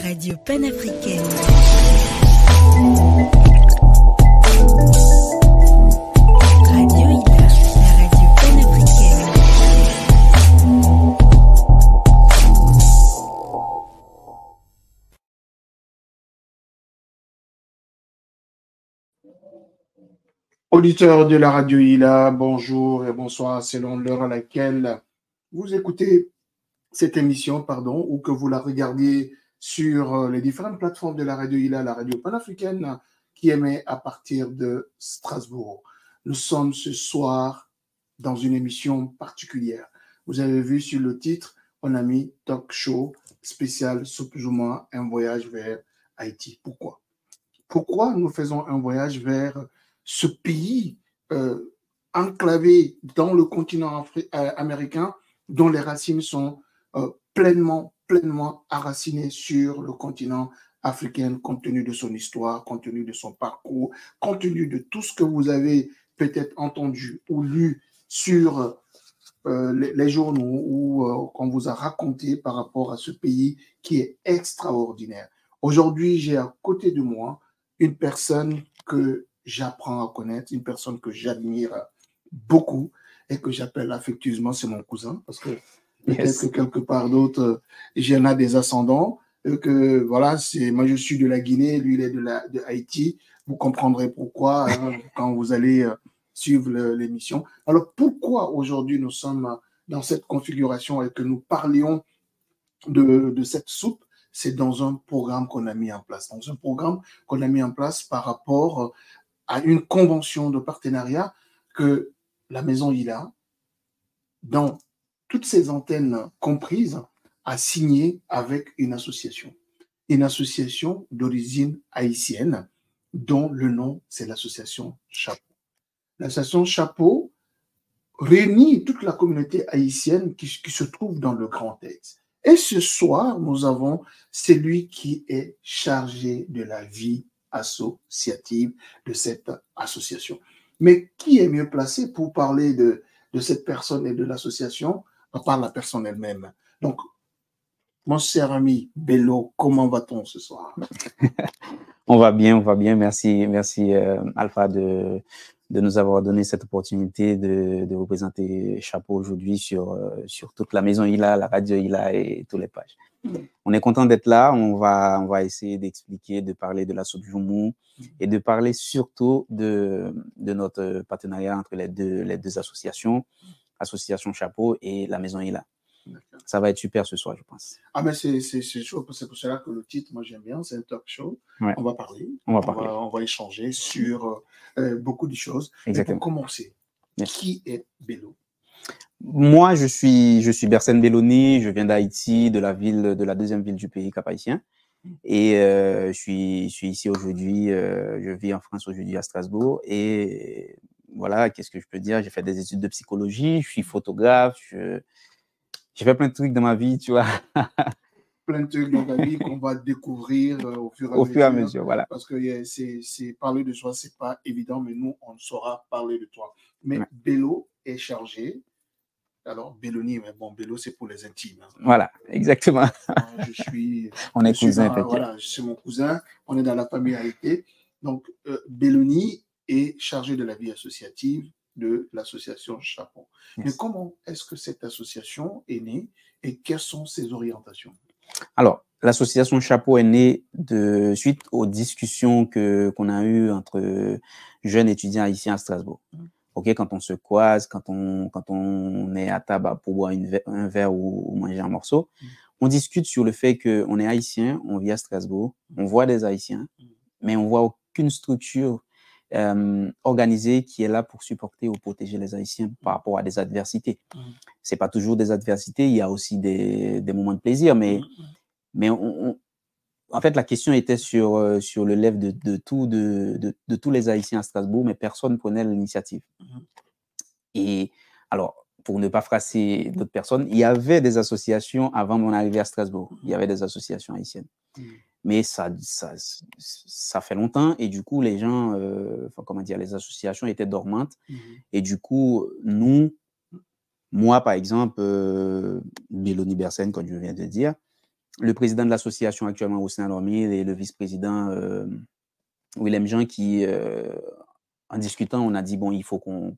radio panafricaine. Radio Ila, la radio panafricaine. Auditeurs de la radio Ila, bonjour et bonsoir selon l'heure à laquelle vous écoutez cette émission, ou que vous la regardiez sur les différentes plateformes de la radio Ila, la radio panafricaine qui émet à partir de Strasbourg. Nous sommes ce soir dans une émission particulière. Vous avez vu sur le titre, on a mis talk show spécial sur plus ou moins un voyage vers Haïti. Pourquoi? Pourquoi nous faisons un voyage vers ce pays enclavé dans le continent américain dont les racines sont pleinement enracinées sur le continent africain compte tenu de son histoire, compte tenu de son parcours, compte tenu de tout ce que vous avez peut-être entendu ou lu sur les journaux ou qu'on vous a raconté par rapport à ce pays qui est extraordinaire. Aujourd'hui, j'ai à côté de moi une personne que j'apprends à connaître, une personne que j'admire beaucoup et que j'appelle affectueusement, c'est mon cousin, parce que peut-être que quelque part d'autre, j'en ai des ascendants, que voilà, moi je suis de la Guinée, lui il est de Haïti, vous comprendrez pourquoi quand vous allez suivre l'émission. Alors pourquoi aujourd'hui nous sommes dans cette configuration et que nous parlions de cette soupe? C'est dans un programme qu'on a mis en place, par rapport à une convention de partenariat que la Maison Ila, dans toutes ses antennes comprises, a signé avec une association d'origine haïtienne, dont le nom, c'est l'association Chapeau. L'association Chapeau réunit toute la communauté haïtienne qui se trouve dans le Grand Est. Et ce soir, nous avons celui qui est chargé de la vie associative de cette association. Mais qui est mieux placé pour parler de cette personne et de l'association à part la personne elle-même? Donc, mon cher ami Bello, comment va-t-on ce soir? On va bien. Merci Alpha de nous avoir donné cette opportunité de représenter Chapeau aujourd'hui sur toute la Maison Ila, la radio Ila et toutes les pages. On est content d'être là. On va essayer d'expliquer, de parler de la soupe Joumou et de parler surtout de notre partenariat entre les deux associations, Association Chapeau et la Maison Ila. Ça va être super ce soir, je pense. Ah, mais c'est chaud, c'est pour cela que le titre, moi j'aime bien, c'est un talk show. Ouais. On va parler. On va échanger sur beaucoup de choses. Exactement. Mais pour commencer, qui est Bello? Moi, je suis Bersène Belloni, je viens d'Haïti, de la deuxième ville du pays, Cap-Haïtien. Et je suis ici aujourd'hui, je vis en France aujourd'hui à Strasbourg. Et voilà, qu'est-ce que je peux dire? J'ai fait des études de psychologie, je suis photographe, j'ai fait plein de trucs dans ma vie, tu vois. Plein de trucs dans ta vie qu'on va découvrir au fur et à mesure. Voilà. Parce que c'est parler de soi, c'est pas évident, mais nous, on saura parler de toi. Mais ouais. Bello est chargé. Alors, Belloni, mais bon, Bello, c'est pour les intimes. Hein. Voilà, exactement. On est cousins. Voilà, c'est mon cousin. On est dans la famille Haïti. Donc, Belloni est chargé de la vie associative de l'association Chapeau. Yes. Mais comment est-ce que cette association est née et quelles sont ses orientations? Alors, l'association Chapeau est née suite aux discussions qu'on a eues entre jeunes étudiants haïtiens à Strasbourg. Ok, quand on se croise, quand on est à table pour boire un verre ou manger un morceau, on discute sur le fait qu'on est haïtien, on vit à Strasbourg, on voit des Haïtiens, mais on voit aucune structure organisée qui est là pour supporter ou protéger les Haïtiens par rapport à des adversités. C'est pas toujours des adversités, il y a aussi des moments de plaisir, mais en fait, la question était sur le lèvre de tous les Haïtiens à Strasbourg, mais personne ne prenait l'initiative. Et alors, pour ne pas froisser d'autres personnes, il y avait des associations avant mon arrivée à Strasbourg. Il y avait des associations haïtiennes. Mais ça fait longtemps et du coup, les gens, les associations étaient dormantes. Et du coup, moi, par exemple, Belloni Bersène, comme je viens de dire, le président de l'association actuellement, Hossein Lormier, et le vice-président Willem Jean qui, en discutant, on a dit, bon, il faut qu'on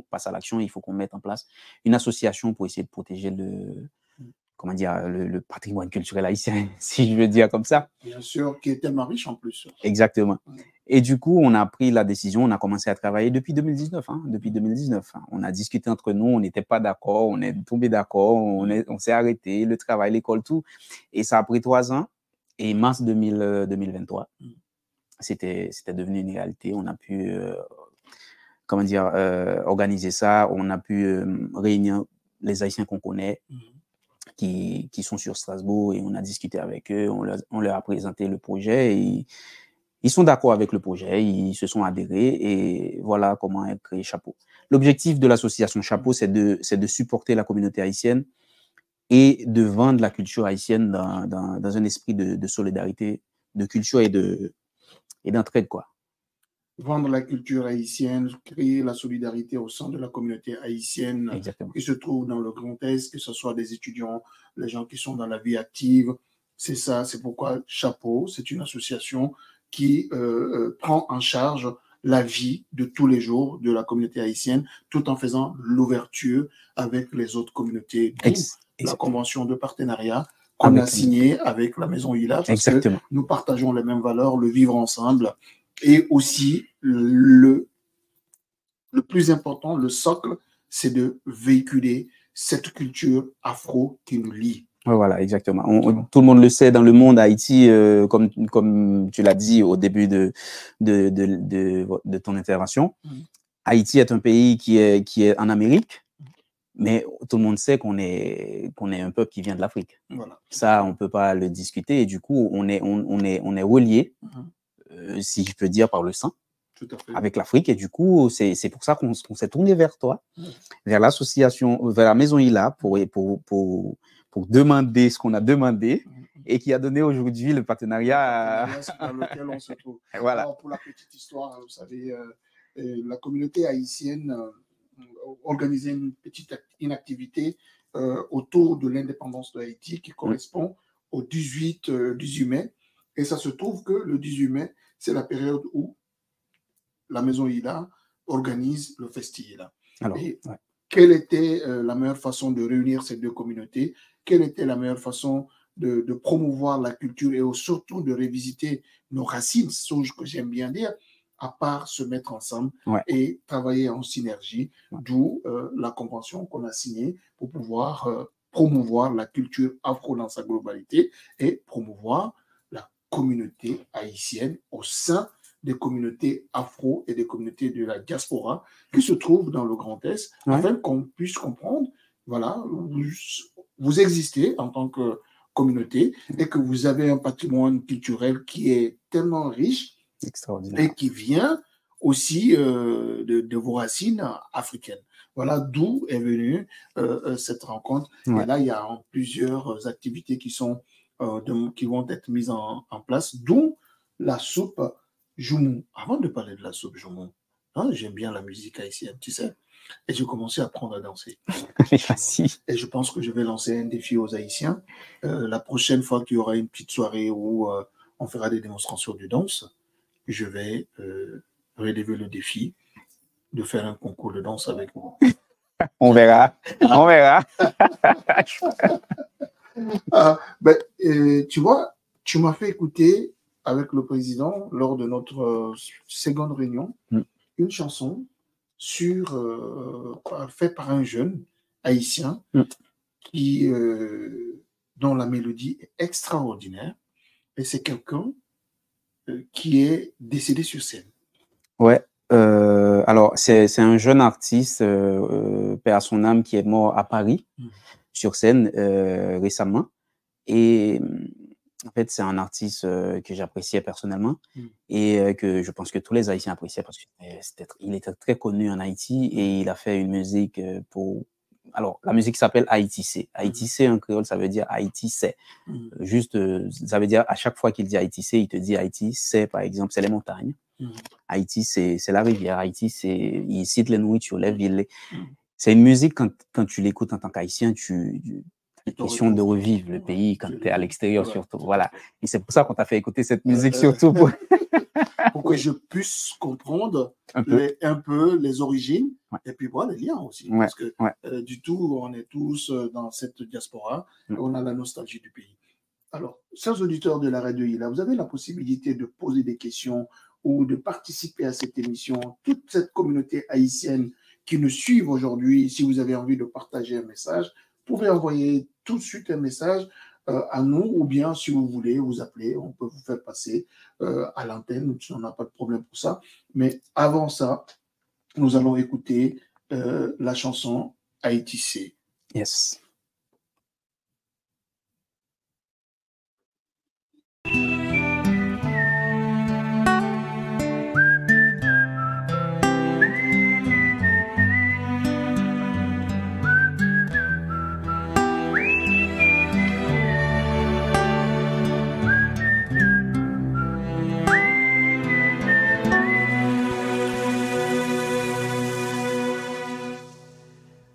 passe à l'action, il faut qu'on mette en place une association pour essayer de protéger comment dire, le patrimoine culturel haïtien, si je veux dire comme ça. Bien sûr, qui est tellement riche en plus. Exactement. Et du coup, on a pris la décision, on a commencé à travailler depuis 2019. Depuis 2019. On a discuté entre nous, on n'était pas d'accord, on est tombé d'accord, on s'est arrêté, le travail, l'école, tout. Et ça a pris 3 ans. Et mars 2023, c'était devenu une réalité. On a pu, comment dire, organiser ça. On a pu réunir les Haïtiens qu'on connaît, qui sont sur Strasbourg, et on a discuté avec eux, on leur a présenté le projet, et ils sont d'accord avec le projet, ils se sont adhérés, et voilà comment est créé Chapeau. L'objectif de l'association Chapeau, c'est de supporter la communauté haïtienne et de vendre la culture haïtienne dans un esprit de solidarité, de culture et d'entraide, quoi. Vendre la culture haïtienne, créer la solidarité au sein de la communauté haïtienne. Exactement. Qui se trouve dans le Grand Est, que ce soit des étudiants, les gens qui sont dans la vie active. C'est ça, c'est pourquoi Chapeau, c'est une association qui prend en charge la vie de tous les jours de la communauté haïtienne, tout en faisant l'ouverture avec les autres communautés. La convention de partenariat qu'on a signée avec la Maison Hila, parce que nous partageons les mêmes valeurs, le vivre ensemble. Et aussi, le plus important, le socle, c'est de véhiculer cette culture afro qui nous lie. Voilà, exactement. Tout le monde le sait dans le monde, Haïti, comme tu l'as dit au début de ton intervention, Haïti est un pays qui est en Amérique, mais tout le monde sait qu'on est un peuple qui vient de l'Afrique. Voilà. Ça, on ne peut pas le discuter, et du coup, on est reliés, si je peux dire, par le sang, avec l'Afrique. Et du coup, c'est pour ça qu'on s'est tourné vers toi, vers l'association, vers la Maison Hila, pour demander ce qu'on a demandé, et qui a donné aujourd'hui le partenariat dans lequel on se trouve. Voilà. Alors, pour la petite histoire, vous savez, la communauté haïtienne organisait une activité autour de l'indépendance de Haïti qui correspond au 18 mai. Et ça se trouve que le 18 mai, c'est la période où la Maison Hila organise le Festi Hila. Alors, quelle était la meilleure façon de réunir ces deux communautés? Quelle était la meilleure façon de promouvoir la culture et surtout de revisiter nos racines, ce que j'aime bien dire, à part se mettre ensemble et travailler en synergie, d'où la convention qu'on a signée pour pouvoir promouvoir la culture afro dans sa globalité et promouvoir la communauté haïtienne au sein des communautés afro et des communautés de la diaspora qui se trouvent dans le Grand Est, afin qu'on puisse comprendre, voilà, vous existez en tant que communauté et que vous avez un patrimoine culturel qui est tellement riche et qui vient aussi de vos racines africaines. Voilà d'où est venue cette rencontre. Et là, il y a plusieurs activités qui vont être mises en place, dont la soupe Joumou. Avant de parler de la soupe Joumou, j'aime bien la musique haïtienne, tu sais. Et j'ai commencé à apprendre à danser. Et je pense que je vais lancer un défi aux Haïtiens. La prochaine fois qu'il y aura une petite soirée où on fera des démonstrations de danse, je vais relever le défi de faire un concours de danse avec vous. On verra. On verra. Tu vois, tu m'as fait écouter avec le président lors de notre seconde réunion une chanson fait par un jeune haïtien dont la mélodie est extraordinaire, et c'est quelqu'un qui est décédé sur scène. Ouais, alors c'est un jeune artiste, paix à son âme, qui est mort à Paris sur scène récemment, et en fait c'est un artiste que j'appréciais personnellement et que je pense que tous les Haïtiens appréciaient parce qu'il était très connu en Haïti, et il a fait une musique alors la musique s'appelle Haïti c'est. Haïti c'est en créole, ça veut dire Haïti c'est. Juste, ça veut dire à chaque fois qu'il dit Haïti c'est, il te dit Haïti c'est, par exemple, c'est les montagnes. Haïti c'est la rivière. Haïti c'est, il cite les nourritures, les villes. C'est une musique, quand tu l'écoutes en tant qu'Haïtien, une question de revivre le pays quand tu es à l'extérieur, Voilà, surtout. tout à Voilà. fait. Et c'est pour ça qu'on t'a fait écouter cette musique, surtout pour Pour que je puisse comprendre un peu. un peu les origines Ouais. et puis voir les liens aussi. Ouais, Parce que ouais. du tout, on est tous dans cette diaspora et on a la nostalgie du pays. Alors, chers auditeurs de la radio ILA, vous avez la possibilité de poser des questions ou de participer à cette émission. Toute cette communauté haïtienne qui nous suit aujourd'hui, si vous avez envie de partager un message, vous pouvez envoyer tout de suite un message à nous, ou bien si vous voulez vous appeler, on peut vous faire passer à l'antenne, on n'a pas de problème pour ça. Mais avant ça, nous allons écouter la chanson Haïti C. Yes.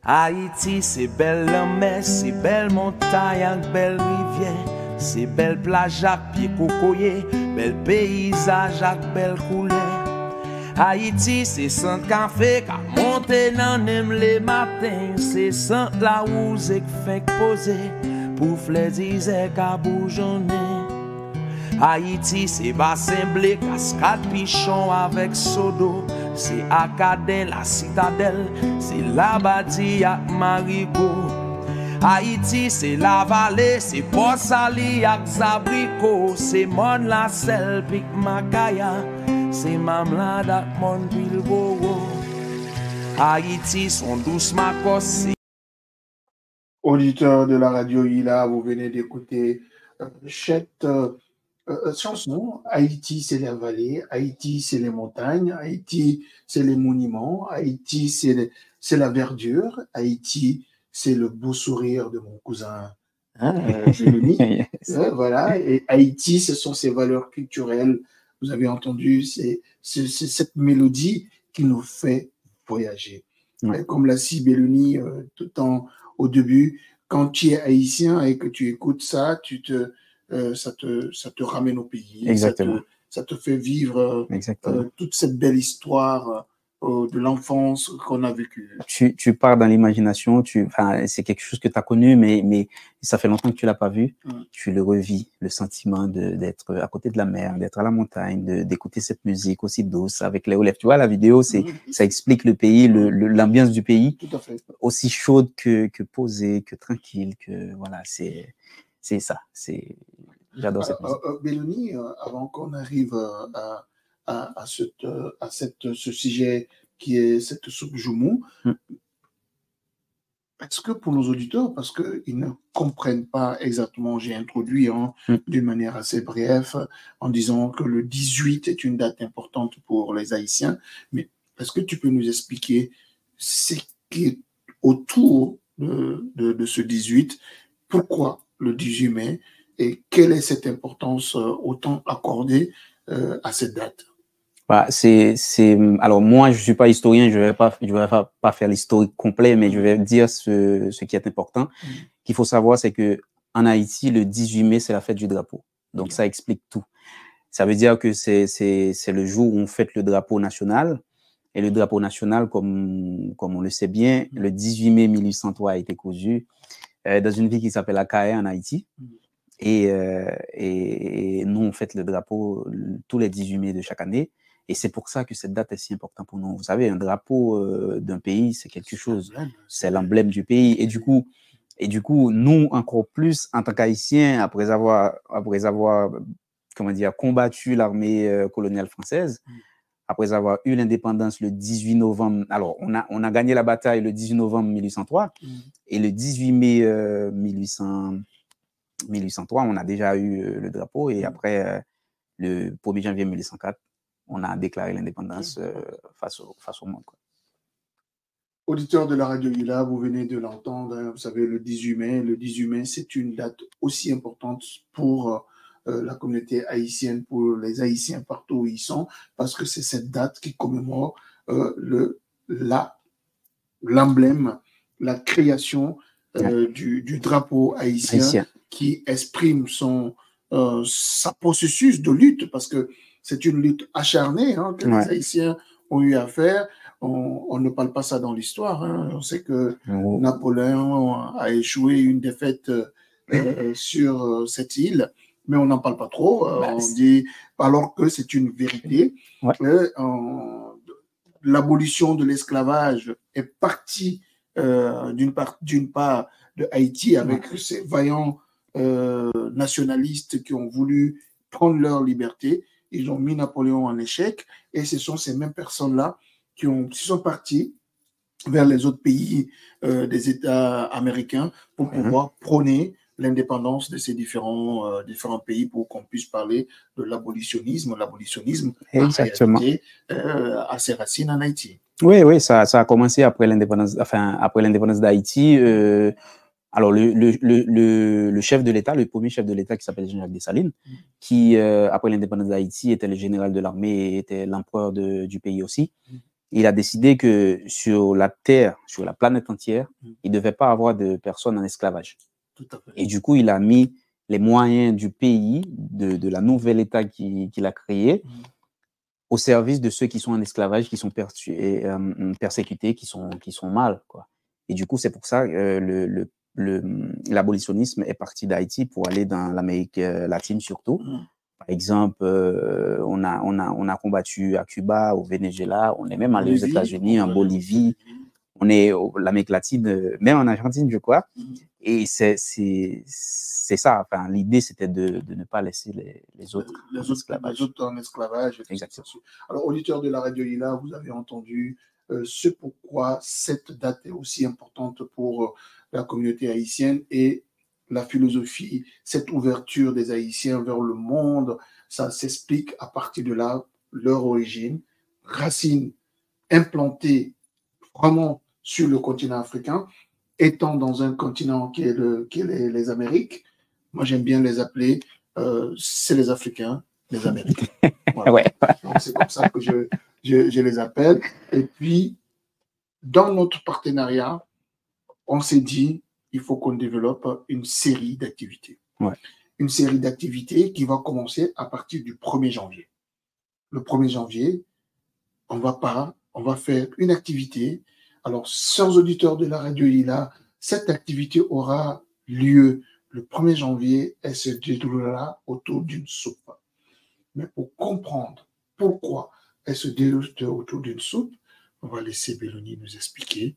Haïti, c'est belle la mer, c'est belle montagne avec belle rivière, c'est belle plage avec pied cocoyer, bel paysage avec belle couleur. Haïti, c'est sans café qu'a monté dans les matins, c'est sans la rose qui fait poser pour fléziser qu'a bourgeonner. Haïti, c'est bassin blé, cascade pichon avec sodo. C'est Acadien, la citadelle, c'est la bâtie à Marigot. Haïti, c'est la vallée, c'est Port-Sali à Zabrico. C'est Mon la Selle, Pic Macaya, c'est Mamlade à Mon Bilboro. Haïti, son douce Macos. Auditeurs de la radio ILA, vous venez d'écouter cette chanson. Haïti, c'est la vallée. Haïti, c'est les montagnes. Haïti, c'est les monuments. Haïti, c'est la verdure. Haïti, c'est le beau sourire de mon cousin Beloni. Yes. Voilà. Et Haïti, ce sont ses valeurs culturelles. Vous avez entendu, c'est cette mélodie qui nous fait voyager. Ouais. Comme l'a dit Beloni au début, quand tu es haïtien et que tu écoutes ça, ça te ramène au pays. Exactement. Ça te fait vivre toute cette belle histoire de l'enfance qu'on a vécue. Tu pars dans l'imagination, c'est quelque chose que tu as connu, mais ça fait longtemps que tu l'as pas vu. Tu le revis, le sentiment d'être à côté de la mer, d'être à la montagne, d'écouter cette musique aussi douce avec les relèves. Tu vois, la vidéo, ça explique le pays, l'ambiance du pays, tout à fait, aussi chaude que posée, que tranquille, que voilà, c'est ça. J'adore cette musique. Beloni, avant qu'on arrive à ce sujet qui est cette soupe Joumou, est-ce que pour nos auditeurs, parce qu'ils ne comprennent pas exactement, j'ai introduit d'une manière assez brève en disant que le 18 est une date importante pour les Haïtiens, mais est-ce que tu peux nous expliquer ce qui est autour de ce 18, pourquoi le 18 mai et quelle est cette importance autant accordée à cette date? Bah, alors moi, je suis pas historien, je vais pas faire l'historique complet, mais je vais dire ce qui est important. Qu'il faut savoir, c'est que en Haïti, le 18 mai, c'est la fête du drapeau. Donc, ça explique tout. Ça veut dire que c'est le jour où on fête le drapeau national. Et le drapeau national, comme on le sait bien, le 18 mai 1803 a été cousu dans une ville qui s'appelle Akaé en Haïti. Et nous, on fête le drapeau tous les 18 mai de chaque année. Et c'est pour ça que cette date est si importante pour nous. Vous savez, un drapeau d'un pays, c'est quelque chose. C'est l'emblème du pays. Et du coup, nous, encore plus, en tant qu'Haïtiens, après avoir comment dire, combattu l'armée coloniale française, après avoir eu l'indépendance le 18 novembre, alors on a gagné la bataille le 18 novembre 1803, et le 18 mai 1803, on a déjà eu le drapeau, et après, le 1er janvier 1804, on a déclaré l'indépendance face au monde, quoi. Auditeurs de la radio ILA, vous venez de l'entendre, vous savez, le 18 mai. Le 18 mai, c'est une date aussi importante pour la communauté haïtienne, pour les Haïtiens partout où ils sont, parce que c'est cette date qui commémore l'emblème, la création du drapeau haïtien Haïtien. qui exprime sa processus de lutte, parce que c'est une lutte acharnée que Ouais. les Haïtiens ont eu à faire. On ne parle pas ça dans l'histoire. On sait que Oh. Napoléon a échoué une défaite sur cette île, mais on n'en parle pas trop. On dit, alors que c'est une vérité. Ouais. L'abolition de l'esclavage est partie d'une part de Haïti avec ces vaillants nationalistes qui ont voulu prendre leur liberté. Ils ont mis Napoléon en échec, et ce sont ces mêmes personnes-là qui sont partis vers les autres pays des États américains pour pouvoir prôner l'indépendance de ces différents pays, pour qu'on puisse parler de l'abolitionnisme. L'abolitionnisme Exactement. a ses racines en Haïti. Oui, ça a commencé après l'indépendance d'Haïti. Alors, le chef de l'État, le premier chef de l'État, qui s'appelle Jean-Jacques Dessalines, qui, après l'indépendance d'Haïti, était le général de l'armée et était l'empereur du pays aussi. Il a décidé que sur la Terre, sur la planète entière, il ne devait pas avoir de personnes en esclavage. Tout à fait. Et du coup, il a mis les moyens du pays, de la nouvelle État qu'il a créé, au service de ceux qui sont en esclavage, qui sont persécutés, qui sont mal, quoi. Et du coup, c'est pour ça que l'abolitionnisme est parti d'Haïti pour aller dans l'Amérique latine surtout. Par exemple, on a combattu à Cuba, au Venezuela, on est même allé aux États-Unis, en Bolivie, on est l'Amérique latine, même en Argentine, je crois. Et c'est ça. Enfin, l'idée, c'était de ne pas laisser les autres en esclavage. Exactement. Alors, auditeurs de la radio Ila, vous avez entendu ce pourquoi cette date est aussi importante pour la communauté haïtienne, et la philosophie, cette ouverture des Haïtiens vers le monde, ça s'explique à partir de là, leur origine, racines implantées vraiment sur le continent africain, étant dans un continent qui est les Amériques. Moi, j'aime bien les appeler, c'est les Africains, les Américains. Voilà. Ouais. Donc, c'est comme ça que je les appelle. Et puis, dans notre partenariat, on s'est dit, il faut qu'on développe une série d'activités. Ouais. Une série d'activités qui va commencer à partir du 1er janvier. Le 1er janvier, on va faire une activité. Alors, chers auditeurs de la radio Lila, cette activité aura lieu le 1er janvier et se déroulera autour d'une soupe. Mais pour comprendre pourquoi elle se déroule autour d'une soupe, on va laisser Belloni nous expliquer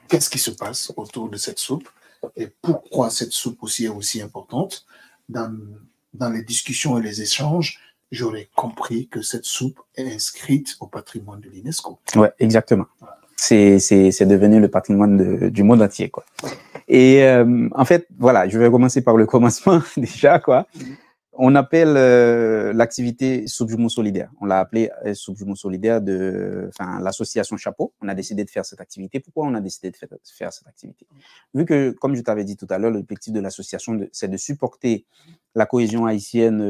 qu'est-ce qui se passe autour de cette soupe et pourquoi cette soupe aussi est aussi importante. Dans les discussions et les échanges, j'aurais compris que cette soupe est inscrite au patrimoine de l'UNESCO. Ouais, exactement. Voilà. C'est devenu le patrimoine du monde entier, quoi. Et en fait, voilà, je vais commencer par le commencement déjà, quoi. On appelle l'activité Soupe Jumeau Solidaire. On l'a appelée Soupe Jumeau Solidaire l'association Chapeau. On a décidé de faire cette activité. Pourquoi on a décidé de faire cette activité? Vu que, comme je t'avais dit tout à l'heure, l'objectif de l'association, c'est de supporter la cohésion haïtienne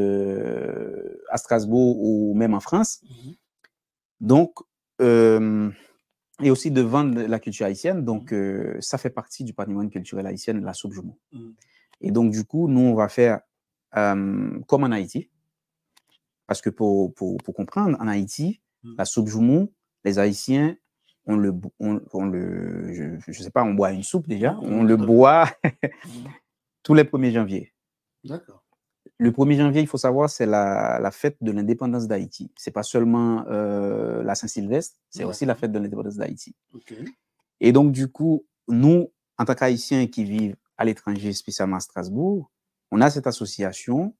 à Strasbourg ou même en France. Donc, et aussi de vendre la culture haïtienne. Donc, ça fait partie du patrimoine culturel haïtien, la soupe jumeau. Et donc, du coup, nous, on va faire comme en Haïti, parce que pour comprendre, en Haïti, la soupe jumeau, les Haïtiens, je sais pas, on boit une soupe déjà, on le boit tous les 1er janvier. D'accord. Le 1er janvier, il faut savoir, c'est la fête de l'indépendance d'Haïti. C'est pas seulement la Saint-Sylvestre, c'est aussi la fête de l'indépendance d'Haïti. Okay. Et donc, du coup, nous, en tant qu'Haïtiens qui vivent à l'étranger, spécialement à Strasbourg, on a cette association,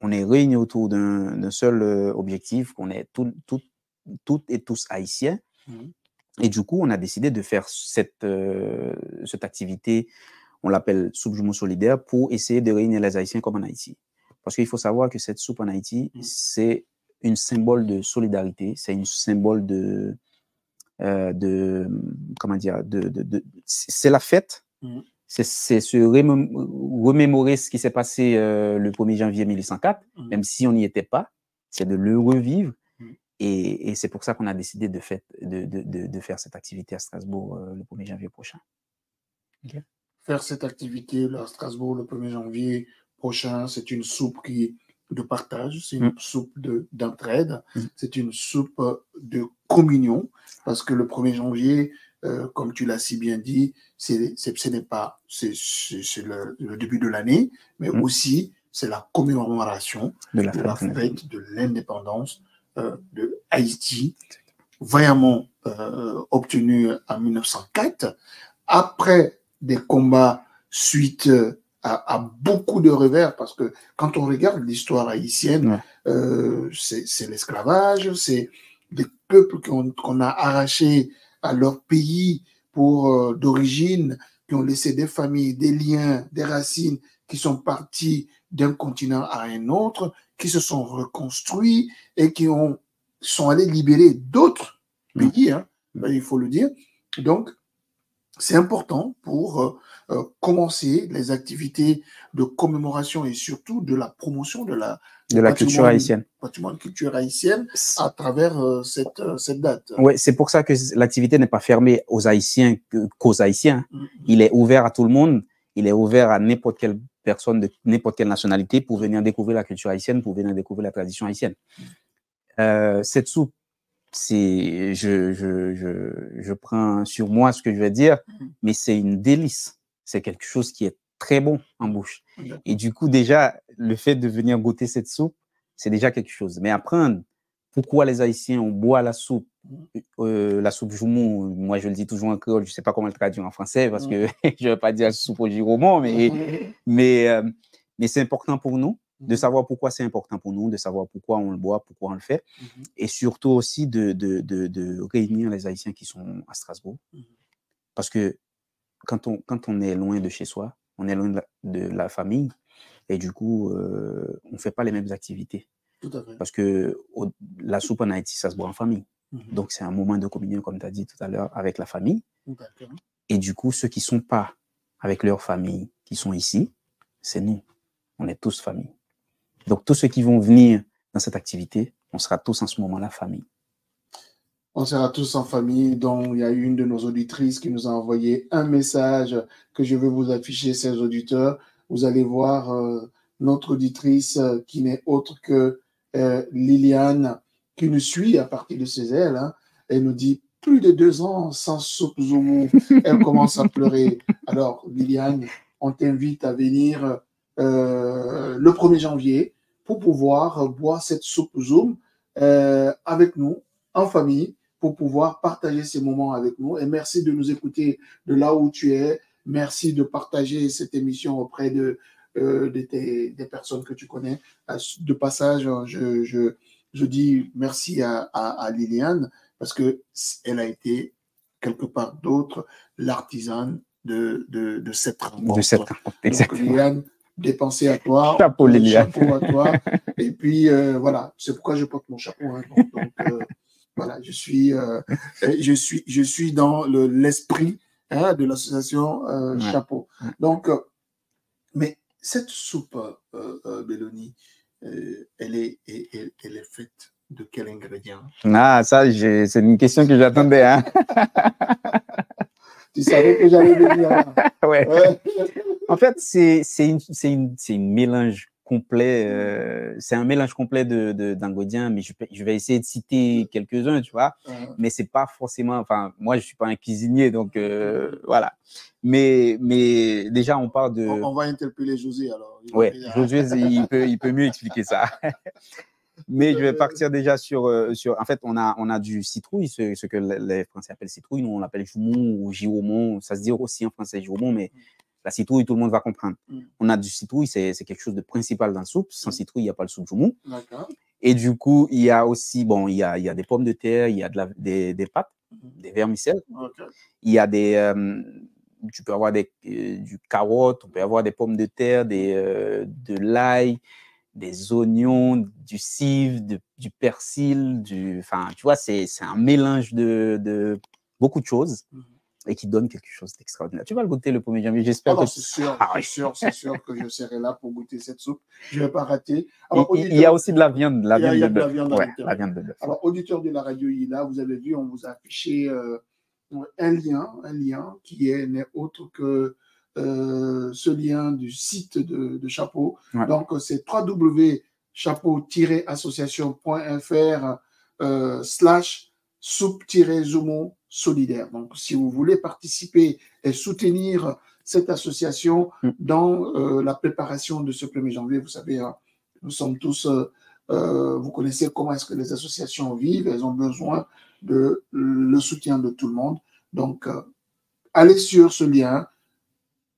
on est réunis autour d'un seul objectif, qu'on est toutes et tous haïtiens. Et du coup, on a décidé de faire cette activité, on l'appelle Soupe Jumeau Solidaire, pour essayer de réunir les Haïtiens comme en Haïti. Parce qu'il faut savoir que cette soupe en Haïti, c'est un symbole de solidarité, c'est un symbole comment dire, c'est la fête. C'est se remémorer ce qui s'est passé le 1er janvier 1804, même si on n'y était pas, c'est de le revivre. Et c'est pour ça qu'on a décidé de faire cette activité à Strasbourg le 1er janvier prochain. Ok. faire cette activité là, à Strasbourg le 1er janvier prochain. C'est une soupe de partage, c'est une soupe d'entraide, c'est une soupe de communion, parce que le 1er janvier, comme tu l'as si bien dit, ce n'est pas c'est le début de l'année, mais aussi c'est la commémoration de la fête de l'indépendance de Haïti, vaillamment obtenue en 1904, après des combats suite à beaucoup de revers, parce que quand on regarde l'histoire haïtienne, c'est l'esclavage, c'est des peuples qu'on a arrachés à leur pays d'origine, qui ont laissé des familles, des liens, des racines, qui sont partis d'un continent à un autre, qui se sont reconstruits et qui sont allés libérer d'autres pays, hein, il faut le dire. Donc, c'est important pour commencer les activités de commémoration et surtout de la promotion de la culture haïtienne. Patrimoine culture haïtienne à travers cette date. Oui, c'est pour ça que l'activité n'est pas fermée aux Haïtiens qu'aux Haïtiens. Il est ouvert à tout le monde. Il est ouvert à n'importe quelle personne de n'importe quelle nationalité pour venir découvrir la culture haïtienne, pour venir découvrir la tradition haïtienne. Cette soupe, je prends sur moi ce que je vais dire, mais c'est une délice. C'est quelque chose qui est très bon en bouche. Et du coup, déjà, le fait de venir goûter cette soupe, c'est déjà quelque chose. Mais apprendre pourquoi les Haïtiens, on boit la soupe joumou, moi je le dis toujours en créole, je ne sais pas comment le traduire en français, parce que je ne vais pas dire soupe au giromon, mais c'est important pour nous de savoir pourquoi c'est important pour nous, de savoir pourquoi on le boit, pourquoi on le fait, et surtout aussi de réunir les Haïtiens qui sont à Strasbourg. Parce que quand on est loin de chez soi, on est loin de la famille, et du coup, on ne fait pas les mêmes activités. Tout à fait. Parce que la soupe en Haïti, ça se boit en famille. Donc, c'est un moment de communion, comme tu as dit tout à l'heure, avec la famille. Et du coup, ceux qui ne sont pas avec leur famille, qui sont ici, c'est nous. On est tous famille. Donc, tous ceux qui vont venir dans cette activité, on sera tous en ce moment-là famille. On sera tous en famille. Donc, il y a une de nos auditrices qui nous a envoyé un message que je vais vous afficher, chers auditeurs. Vous allez voir notre auditrice qui n'est autre que Liliane, qui nous suit à partir de ses ailes. Hein. Elle nous dit plus de 2 ans sans soupe zoumou. Elle commence à pleurer. Alors, Liliane, on t'invite à venir le 1er janvier pour pouvoir boire cette soupe zoum avec nous, en famille, pour pouvoir partager ces moments avec nous. Et merci de nous écouter de là où tu es. Merci de partager cette émission auprès des personnes que tu connais. De passage, je dis merci à Liliane parce qu'elle a été, quelque part d'autre, l'artisane de cette rencontre. De cette rencontre, exactement. Donc, Liliane, des pensées à toi. Chapeau, Liliane. Chapeau à toi. Et puis, voilà, c'est pourquoi je porte mon chapeau. Hein. Donc voilà, je suis dans l'esprit de l'association Chapeau. Donc, mais cette soupe, Belloni, elle est faite de quel ingrédient? Ah, ça, c'est une question que j'attendais. Hein. Tu savais que j'allais venir là. Ouais. En fait, c'est une mélange complet. C'est un mélange complet d'ingrédients, mais je vais essayer de citer quelques-uns, tu vois. Mais c'est pas forcément. Enfin, moi, je suis pas un cuisinier, donc voilà. Mais déjà, on parle de. On va interpeller José alors. Ouais, José, il peut mieux expliquer ça. Mais je vais partir déjà sur. En fait, on a du citrouille, ce que les Français appellent citrouille. Nous, on l'appelle joumon ou giromon. Ça se dit aussi en français giromon, mais la citrouille, tout le monde va comprendre. On a du citrouille, c'est quelque chose de principal dans la soupe. Sans citrouille, il n'y a pas le soupe joumon. D'accord. Et du coup, il y a aussi, il y a des pommes de terre, il y a des pâtes, des vermicelles. Okay. Il y a tu peux avoir du carotte, on peut avoir des pommes de terre, de l'ail, des oignons, du cive, du persil, enfin, tu vois, c'est un mélange de beaucoup de choses et qui donne quelque chose d'extraordinaire. Tu vas le goûter le 1er janvier, j'espère que... C'est sûr que je serai là pour goûter cette soupe. Je ne vais pas rater. Alors, il y a aussi de la viande, la viande de bœuf. La viande de bœuf. Alors, auditeurs de la radio ILA, vous avez vu, on vous a affiché un lien qui n'est autre que ce lien du site de Chapeau. Ouais. Donc, c'est www.chapeau-association.fr /soupe-zoumon solidaire. Donc, si vous voulez participer et soutenir cette association dans la préparation de ce 1er janvier, vous savez, hein, nous sommes tous, vous connaissez comment est-ce que les associations vivent, elles ont besoin de le soutien de tout le monde. Donc, allez sur ce lien,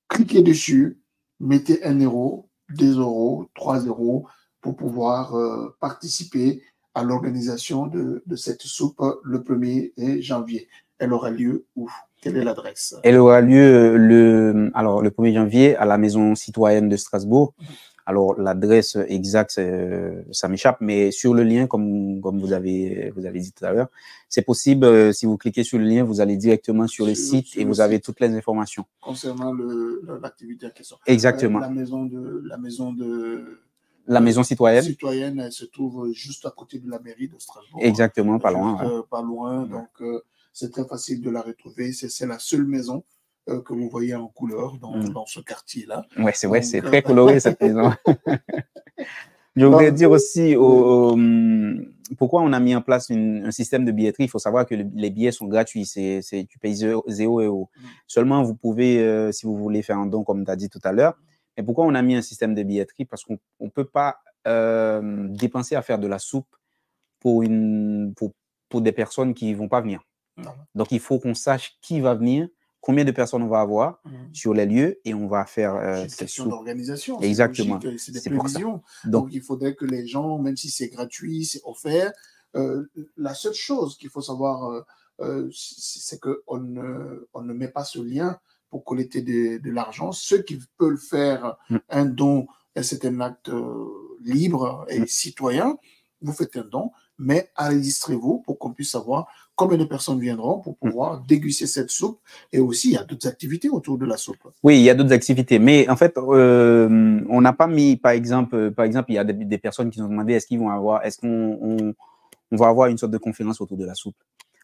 cliquez dessus, mettez 1 euro, 2 euros, 3 euros pour pouvoir participer à l'organisation de cette soupe le 1er janvier. Elle aura lieu où? Quelle est l'adresse? Elle aura lieu le 1er janvier à la Maison citoyenne de Strasbourg. Alors, l'adresse exacte, ça m'échappe, mais sur le lien, comme vous avez dit tout à l'heure, c'est possible, si vous cliquez sur le lien, vous allez directement sur le site et vous avez toutes les informations. Concernant l'activité en question. Exactement. La maison citoyenne, elle se trouve juste à côté de la mairie de Strasbourg. Exactement, pas loin. Pas loin, donc c'est très facile de la retrouver. C'est la seule maison que vous voyez en couleur dans ce quartier-là. Oui, c'est vrai, c'est très coloré cette maison. Je voudrais dire aussi pourquoi on a mis en place un système de billetterie. Il faut savoir que les billets sont gratuits, tu payes 0 euros. Seulement, vous pouvez, si vous voulez faire un don, comme tu as dit tout à l'heure. Et pourquoi on a mis un système de billetterie? Parce qu'on ne peut pas dépenser à faire de la soupe pour des personnes qui ne vont pas venir. Non. Donc, il faut qu'on sache qui va venir, combien de personnes on va avoir sur les lieux et on va faire cette question d'organisation. Exactement. C'est des prévisions. Donc, il faudrait que les gens, même si c'est gratuit, c'est offert, la seule chose qu'il faut savoir, c'est qu'on ne met pas ce lien pour collecter de l'argent. Ceux qui peuvent faire un don, c'est un acte libre et citoyen. Vous faites un don, mais enregistrez-vous pour qu'on puisse savoir combien de personnes viendront pour pouvoir déguster cette soupe. Et aussi, il y a d'autres activités autour de la soupe. Oui, il y a d'autres activités. Mais en fait, on n'a pas mis, par exemple, il y a des personnes qui nous ont demandé est-ce qu'on va avoir une sorte de conférence autour de la soupe.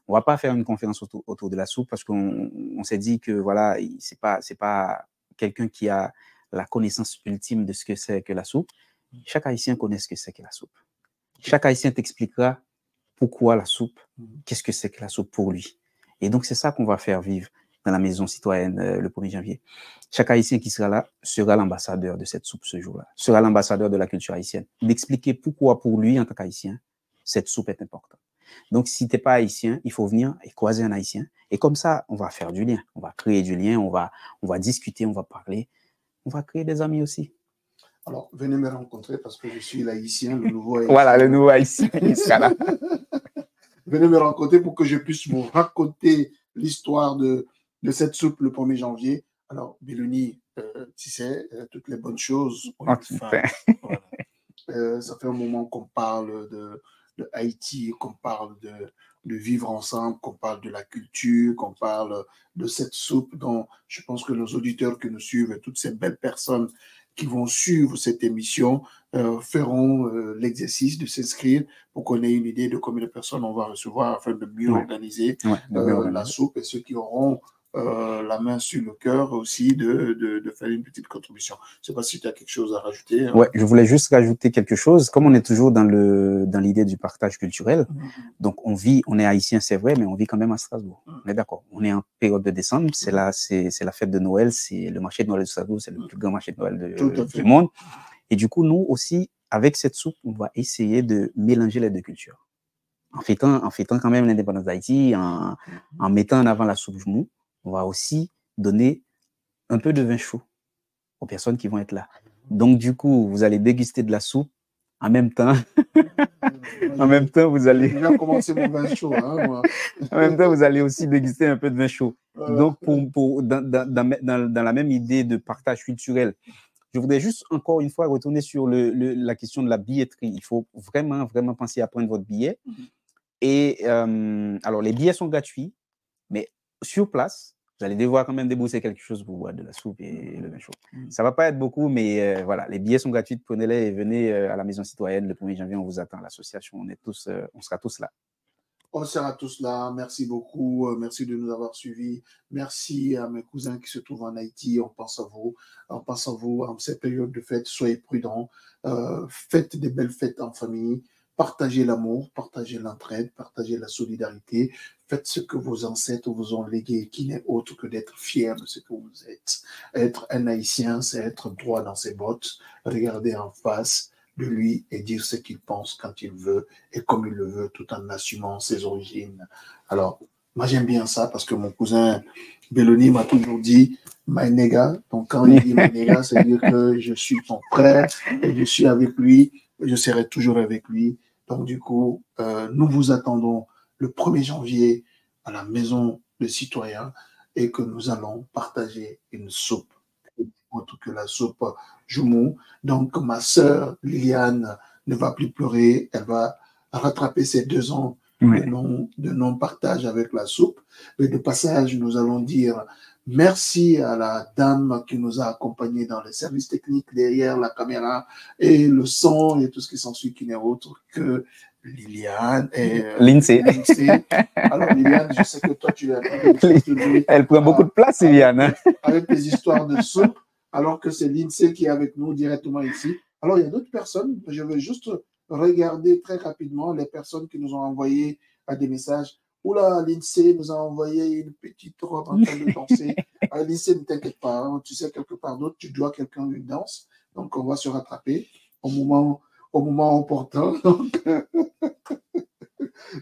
On va pas faire une conférence autour de la soupe parce qu'on s'est dit que voilà, c'est pas quelqu'un qui a la connaissance ultime de ce que c'est que la soupe. Chaque Haïtien connaît ce que c'est que la soupe. Chaque Haïtien t'expliquera pourquoi la soupe, qu'est-ce que c'est que la soupe pour lui. Et donc, c'est ça qu'on va faire vivre dans la maison citoyenne le 1er janvier. Chaque Haïtien qui sera là sera l'ambassadeur de cette soupe ce jour-là, sera l'ambassadeur de la culture haïtienne, d'expliquer pourquoi pour lui, en tant qu'Haïtien, cette soupe est importante. Donc, si tu n'es pas haïtien, il faut venir et croiser un Haïtien. Et comme ça, on va faire du lien, on va créer du lien, on va discuter, on va parler, on va créer des amis aussi. Alors, venez me rencontrer parce que je suis l'haïtien, le nouveau haïtien. Voilà, le nouveau haïtien, il sera là. Venez me rencontrer pour que je puisse vous raconter l'histoire de cette soupe le 1er janvier. Alors, Beloni, tu sais, toutes les bonnes choses. Voilà. Ça fait un moment qu'on parle de Haïti, qu'on parle de vivre ensemble, qu'on parle de la culture, qu'on parle de cette soupe dont je pense que nos auditeurs qui nous suivent et toutes ces belles personnes qui vont suivre cette émission feront l'exercice de s'inscrire pour qu'on ait une idée de combien de personnes on va recevoir afin de mieux organiser la soupe et ceux qui auront la main sur le cœur aussi de faire une petite contribution. Je ne sais pas si tu as quelque chose à rajouter. Hein. Oui, je voulais juste rajouter quelque chose. Comme on est toujours dans l'idée du partage culturel, donc on est haïtien, c'est vrai, mais on vit quand même à Strasbourg. On est d'accord. On est en période de décembre, c'est la fête de Noël, c'est le marché de Noël de Strasbourg, c'est le plus grand marché de Noël du monde. Et du coup, nous aussi, avec cette soupe, on va essayer de mélanger les deux cultures. En fêtant quand même l'indépendance d'Haïti, en mettant en avant la soupe Joumou, on va aussi donner un peu de vin chaud aux personnes qui vont être là. Donc, du coup, vous allez déguster de la soupe en même temps. Vous allez. J'ai déjà commencé mon vin chaud. Hein, en même temps, vous allez aussi déguster un peu de vin chaud. Donc, dans la même idée de partage culturel, je voudrais juste encore une fois retourner sur la question de la billetterie. Il faut vraiment, vraiment penser à prendre votre billet. Et alors, les billets sont gratuits, mais sur place, vous allez devoir quand même débourser quelque chose pour boire de la soupe et le vin chaud. Ça ne va pas être beaucoup, mais voilà, les billets sont gratuits. Prenez-les et venez à la maison citoyenne le 1er janvier. On vous attend à l'association. On sera tous là. On sera tous là. Merci beaucoup. Merci de nous avoir suivis. Merci à mes cousins qui se trouvent en Haïti. On pense à vous. On pense à vous en cette période de fête. Soyez prudents. Faites des belles fêtes en famille. Partagez l'amour, partagez l'entraide, partagez la solidarité. Faites ce que vos ancêtres vous ont légué, qui n'est autre que d'être fiers de ce que vous êtes. Être un Haïtien, c'est être droit dans ses bottes, regarder en face de lui et dire ce qu'il pense quand il veut et comme il le veut, tout en assumant ses origines. Alors, moi j'aime bien ça parce que mon cousin Belloni m'a toujours dit my nigga. Donc quand il dit my nigga, c'est-à-dire que je suis ton frère et je suis avec lui, je serai toujours avec lui. Donc du coup, nous vous attendons le 1er janvier à la Maison des Citoyens et que nous allons partager une soupe, autre que la soupe Joumou. Donc, ma sœur Liliane ne va plus pleurer, elle va rattraper ses 2 ans de non-partage avec la soupe. Et de passage, nous allons dire merci à la dame qui nous a accompagnés dans les services techniques derrière la caméra et le son et tout ce qui s'ensuit, qui n'est autre que Liliane et Lindsay. Alors, Liliane, je sais que toi, tu as... Elle prend beaucoup de place, Liliane. Avec tes histoires de soupe, alors que c'est Lindsay qui est avec nous directement ici. Alors, il y a d'autres personnes. Je vais juste regarder très rapidement les personnes qui nous ont envoyé des messages. Oula, Lindsay nous a envoyé une petite robe en train de danser. Lindsay, ne t'inquiète pas. Hein, tu sais, quelque part d'autre, tu dois quelqu'un une danse. Donc, on va se rattraper au moment opportun.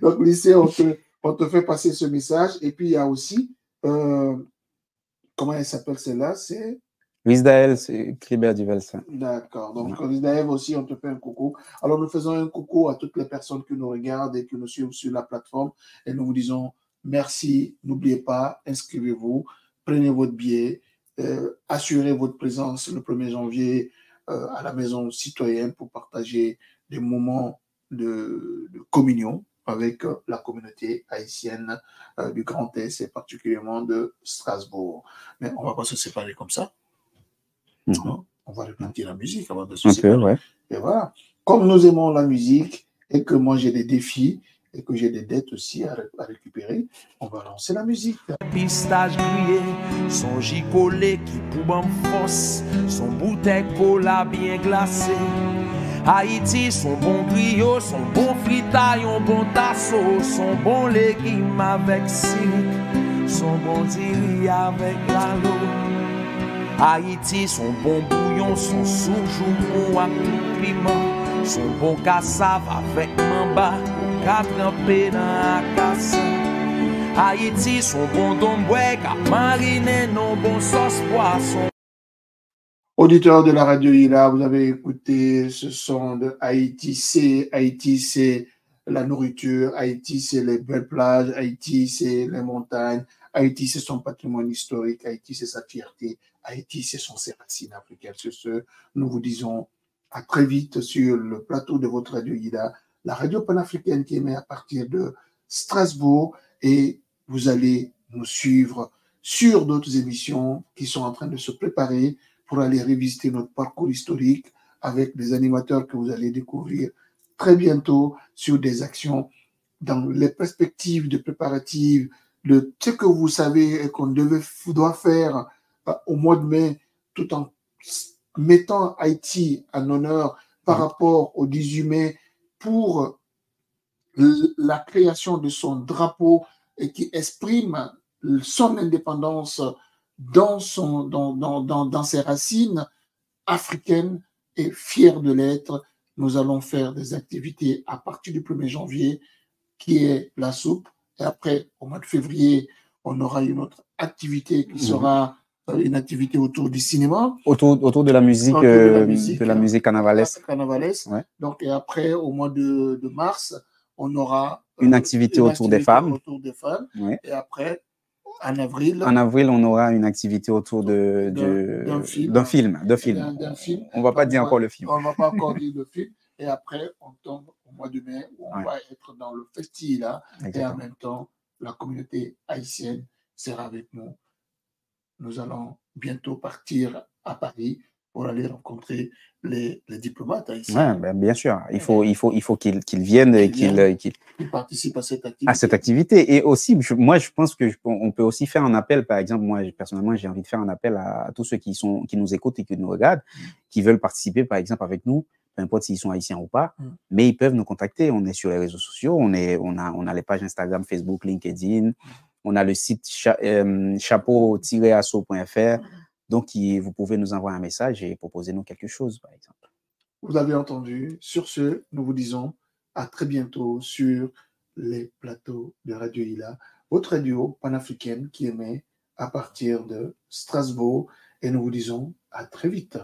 Donc, Lindsay, on te fait passer ce message. Et puis, il y a aussi, comment elle s'appelle celle-là? C'est Wisdaël, c'est Cribert du Velsin. D'accord. Donc, Wisdaël aussi, on te fait un coucou. Alors, nous faisons un coucou à toutes les personnes qui nous regardent et qui nous suivent sur la plateforme. Et nous vous disons merci. N'oubliez pas, inscrivez-vous, prenez votre billet, assurez votre présence le 1er janvier à la Maison Citoyenne pour partager des moments de communion avec la communauté haïtienne du Grand Est et particulièrement de Strasbourg. Mais on ne va pas se séparer comme ça. Non, on va repartir la musique avant de se séparer. Ouais. Et voilà. Comme nous aimons la musique et que moi j'ai des défis et que j'ai des dettes aussi à récupérer, on va lancer la musique. Pistache grillé, son gicolé qui pousse en force, son bouteille cola bien glacé. Haïti, son bon griot, son bon fritaille, un bon tasso, son bon légume avec sirik, son bon diri avec l'alo. Haïti, son bon bouillon, son soujou avec tout piment, son bon cassave avec mamba, pour tremper dans la casse. Haïti, son bon domboué, qui marine non bon sauce poisson. Auditeurs de la radio Ila, vous avez écouté ce son de Haïti, c'est la nourriture, Haïti, c'est les belles plages, Haïti, c'est les montagnes, Haïti, c'est son patrimoine historique, Haïti, c'est sa fierté, Haïti, ce sont ses racines africaines. Sur ce, nous vous disons à très vite sur le plateau de votre radio Ila, la radio panafricaine qui émet à partir de Strasbourg, et vous allez nous suivre sur d'autres émissions qui sont en train de se préparer pour aller revisiter notre parcours historique avec des animateurs que vous allez découvrir très bientôt sur des actions dans les perspectives de préparatives de ce que vous savez et qu'on doit faire au mois de mai, tout en mettant Haïti en honneur par rapport au 18 mai pour la création de son drapeau et qui exprime son indépendance dans ses racines africaines et fier de l'être. Nous allons faire des activités à partir du 1er janvier qui est la soupe. Et après, au mois de février, on aura une autre activité qui sera une activité autour du cinéma. Autour de la musique, de la musique carnavalesque. Ouais. Donc, et après, au mois de mars, on aura une activité autour des femmes. Ouais. Et après, en avril, on aura une activité autour d'un film. On ne va pas dire encore le film. On ne va pas encore dire le film. Et après, on tombe au mois de mai où on va être dans le festival. Et en même temps, la communauté haïtienne sera avec nous. Nous allons bientôt partir à Paris pour aller rencontrer les diplomates haïtiens. Ouais, ben bien sûr. Il faut qu'ils viennent et qui participent à cette activité. À cette activité. Et aussi, moi, je pense on peut aussi faire un appel, par exemple, moi, personnellement, j'ai envie de faire un appel à tous ceux qui nous écoutent et qui nous regardent, qui veulent participer, par exemple, avec nous, peu importe s'ils sont haïtiens ou pas, mais ils peuvent nous contacter. On est sur les réseaux sociaux, on a les pages Instagram, Facebook, LinkedIn, on a le site chapeau-asso.fr. Donc, vous pouvez nous envoyer un message et proposer-nous quelque chose, par exemple. Vous avez entendu. Sur ce, nous vous disons à très bientôt sur les plateaux de Radio Ila, votre radio panafricaine qui émet à partir de Strasbourg. Et nous vous disons à très vite.